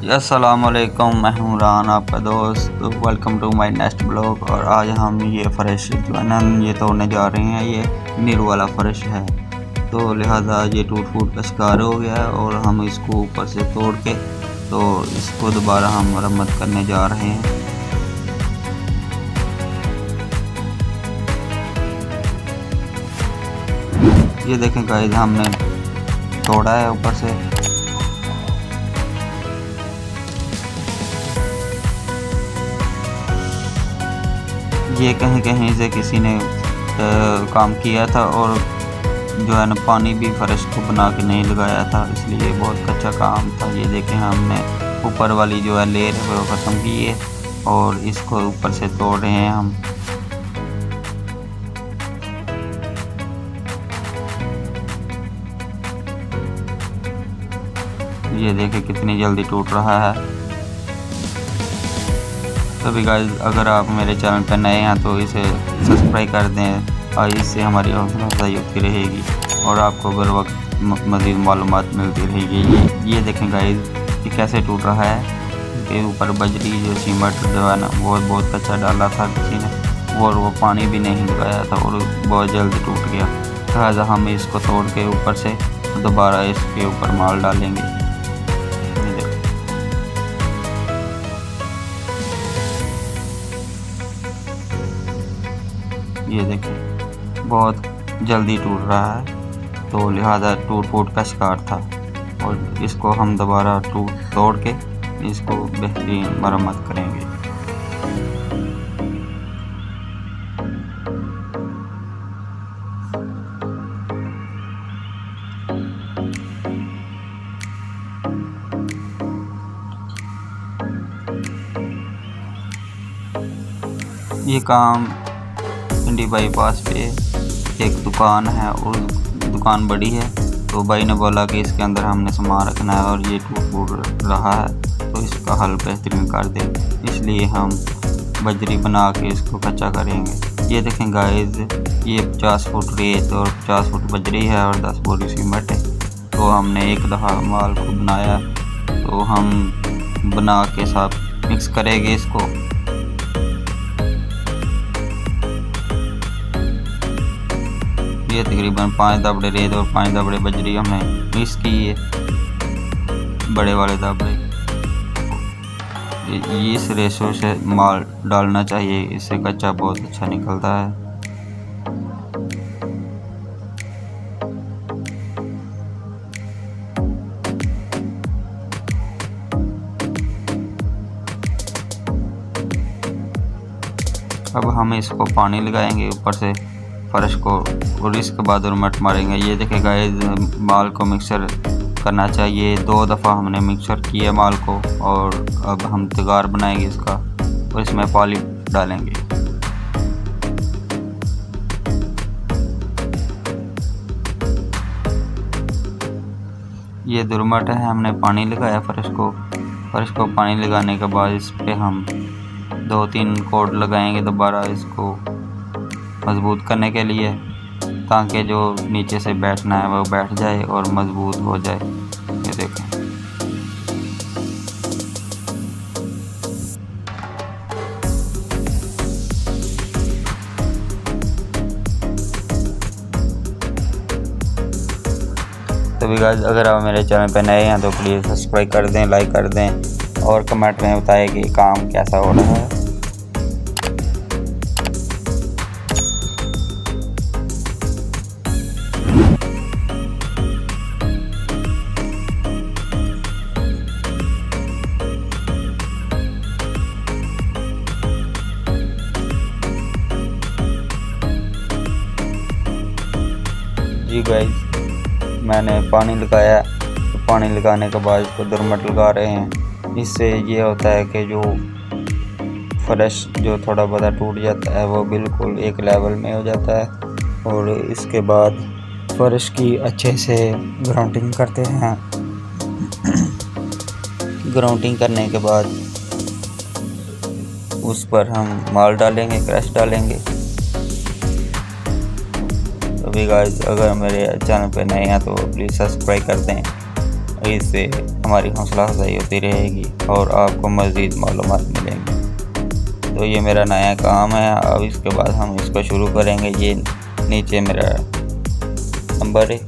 अस्सलामुअलैकुम, मैं हूँ रान आपका दोस्त। Welcome to my next blog. और आज हम ये फ़र्श जो है ना ये तोड़ने जा रहे हैं। ये नीरू वाला फ़र्श है, तो लिहाजा ये टूट फूट का शिकार हो गया है और हम इसको ऊपर से तोड़ के तो इसको दोबारा हम मरम्मत करने जा रहे हैं। ये देखें गाइस, हमने तोड़ा है ऊपर से। ये कहीं कहीं से किसी ने काम किया था और जो है ना पानी भी फ़र्श को बना के नहीं लगाया था, इसलिए बहुत कच्चा काम था। ये देखें, हमने ऊपर वाली जो है लेयर है वो ख़त्म की है और इसको ऊपर से तोड़ रहे हैं हम। ये देखें कितनी जल्दी टूट रहा है। तो भी गाइस, अगर आप मेरे चैनल पर नए हैं तो इसे सब्सक्राइब कर दें और इससे हमारी हौसला अफजाई होती रहेगी और आपको बर वक्त मज़ीद मालूमात मिलती रहेगी। ये देखें गाइस, ये कैसे टूट रहा है। इसके ऊपर बजरी जो सीमेंट जो है ना बहुत कच्चा डाला था किसी ने, और वो पानी भी नहीं लगाया था और बहुत जल्दी टूट गया। लिहाजा हम इसको तोड़ के ऊपर से दोबारा इसके ऊपर माल डालेंगे। ये देखें बहुत जल्दी टूट रहा है, तो लिहाजा टूट फूट का शिकार था और इसको हम दोबारा तोड़ के इसको बेहतरीन मरम्मत करेंगे। ये काम पिंडी बाईपास पे एक दुकान है और दुकान बड़ी है, तो भाई ने बोला कि इसके अंदर हमने सामान रखना है और ये टूट फूट रहा है तो इसका हल बेहतरीन कर दे, इसलिए हम बजरी बना के इसको कच्चा करेंगे। ये देखें गाइस, ये 50 फुट रेत और 50 फुट बजरी है और 10 बोरी सीमेंट है। तो हमने एक दफ़ा माल को बनाया, तो हम बना के साथ मिक्स करेंगे इसको। ये तकरीबन 5 दाबड़े रेत और 5 दाबड़े बजरी हमने मिक्स की है, बड़े वाले दाबड़े। इस रेशो से माल डालना चाहिए, इससे कच्चा बहुत अच्छा निकलता है। अब हम इसको पानी लगाएंगे ऊपर से फ़र्श को और इसके बाद मट मारेंगे। ये देखें गाइस, माल को मिक्सर करना चाहिए। 2 दफ़ा हमने मिक्सर किया माल को और अब हम तगार बनाएंगे इसका और इसमें पानी डालेंगे। ये दुरमट है, हमने पानी लगाया फ़र्श को पानी लगाने के बाद इस पे हम 2-3 कोड लगाएंगे दोबारा इसको मज़बूत करने के लिए, ताकि जो नीचे से बैठना है वो बैठ जाए और मज़बूत हो जाए। ये देखें, तो भी गाइस, अगर आप मेरे चैनल पर नए हैं तो प्लीज़ सब्सक्राइब कर दें, लाइक कर दें और कमेंट में बताएं कि काम कैसा हो रहा है। जी गाइस, मैंने पानी लगाया, तो पानी लगाने के बाद इसको दुरमट लगा रहे हैं। इससे ये होता है कि जो फ़र्श जो थोड़ा बहुत टूट जाता है वो बिल्कुल एक लेवल में हो जाता है। और इसके बाद फ़र्श की अच्छे से ग्राउंडिंग करते हैं। ग्राउंडिंग करने के बाद उस पर हम माल डालेंगे, क्रश डालेंगे। तो भी गाइस, अगर मेरे चैनल पे नए हैं तो प्लीज़ सब्सक्राइब कर दें और इससे हमारी हौसला अफजाई होती रहेगी और आपको मज़ीद मालूमात मिलेंगी। तो ये मेरा नया काम है। अब इसके बाद हम इसको शुरू करेंगे। ये नीचे मेरा नंबर है।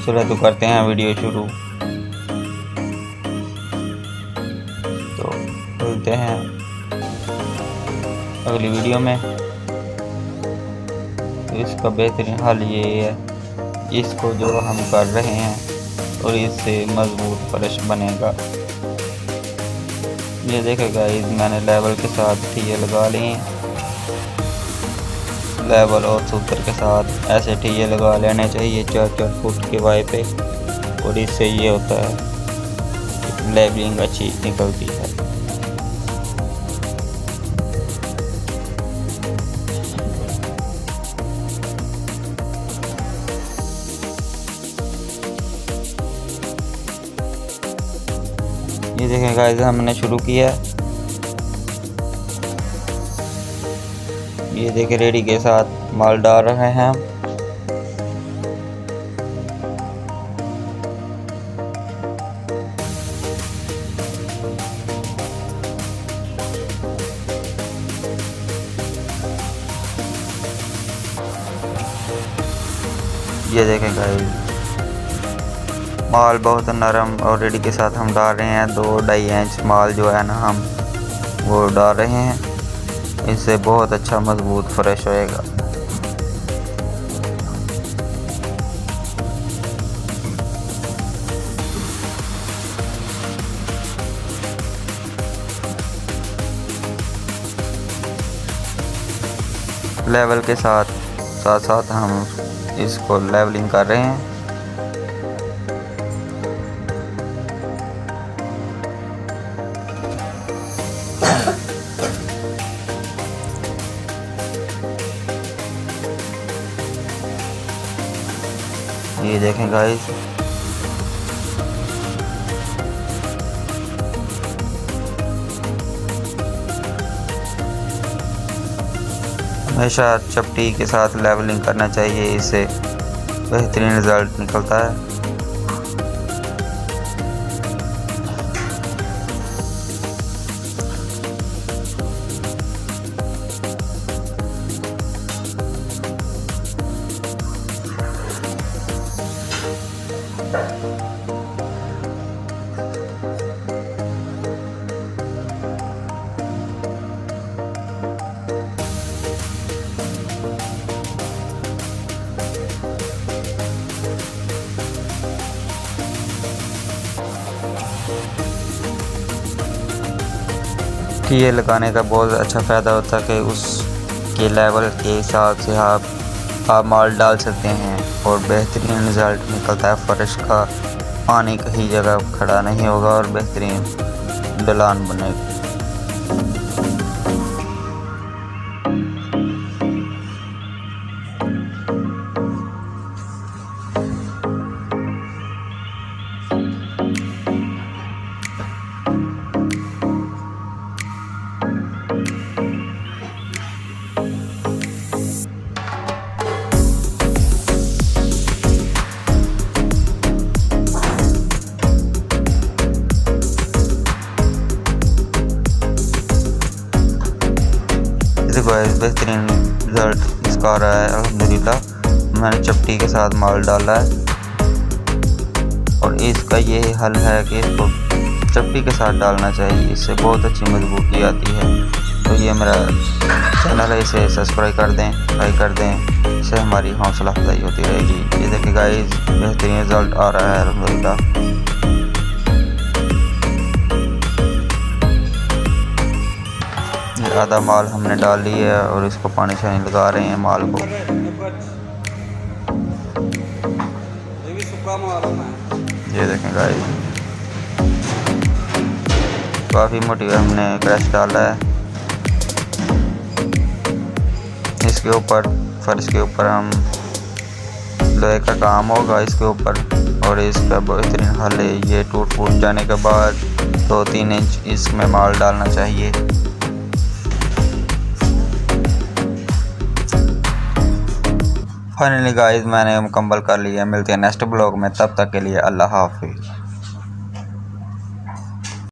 चलो तो करते हैं वीडियो शुरू। तो मिलते हैं अगली वीडियो में। तो इसका बेहतरीन हल ये है, इसको जो हम कर रहे हैं और इससे मजबूत फर्श बनेगा। ये देखेगा, मैंने लेवल के साथ ठीये लगा लिए हैं। लेवल और सूत्र के साथ ऐसे ठीये लगा लेने चाहिए 4-4 फुट के वाई पे, और इससे ये होता है लेवलिंग अच्छी निकलती है। ये देखें गाइस, हमने शुरू किया। ये देखें, रेडी के साथ माल डाल रहे हैं हम। ये देखें गाइस, माल बहुत नरम और रेडी के साथ हम डाल रहे हैं। 2-2.5 इंच माल जो है ना, हम वो डाल रहे हैं। इससे बहुत अच्छा मजबूत फर्श होएगा। लेवल के साथ साथ हम इसको लेवलिंग कर रहे हैं। ये देखें गाइस, हमेशा चपटी के साथ लेवलिंग करना चाहिए, इससे बेहतरीन रिजल्ट निकलता है। ये लगाने का बहुत अच्छा फ़ायदा होता है कि उसके लेवल के हिसाब से आप माल डाल सकते हैं और बेहतरीन रिज़ल्ट निकलता है। फर्श का पानी कहीं जगह खड़ा नहीं होगा और बेहतरीन ढलान बनेगा। बेहतरीन रिजल्ट इसका आ रहा है अल्हम्दुलिल्लाह। मैंने चपटी के साथ माल डाला है और इसका ये हल है कि इसको चपटी के साथ डालना चाहिए, इससे बहुत अच्छी मजबूती आती है। तो ये मेरा चैनल है, इसे सब्सक्राइब कर दें, लाइक कर दें, इससे हमारी हौसला अफजाई होती रहेगी। ये देखिए गाइस, बेहतरीन रिजल्ट आ रहा है अल्हम्दुलिल्लाह। आधा माल हमने डाल लिया है और इसको पानी शानी लगा रहे हैं माल को। ये देखें गाइस, काफ़ी मोटी हमने क्रश डाला है। इसके ऊपर फर्श के ऊपर हम लोहे का काम होगा इसके ऊपर, और इसका बेहतरीन हल है। ये टूट फूट जाने के बाद 2-3 इंच इसमें माल डालना चाहिए फाइनली गाइस मैंने मुकम्मल कर लिया। मिलते हैं नेक्स्ट ब्लॉग में, तब तक के लिए अल्लाह हाफिज़।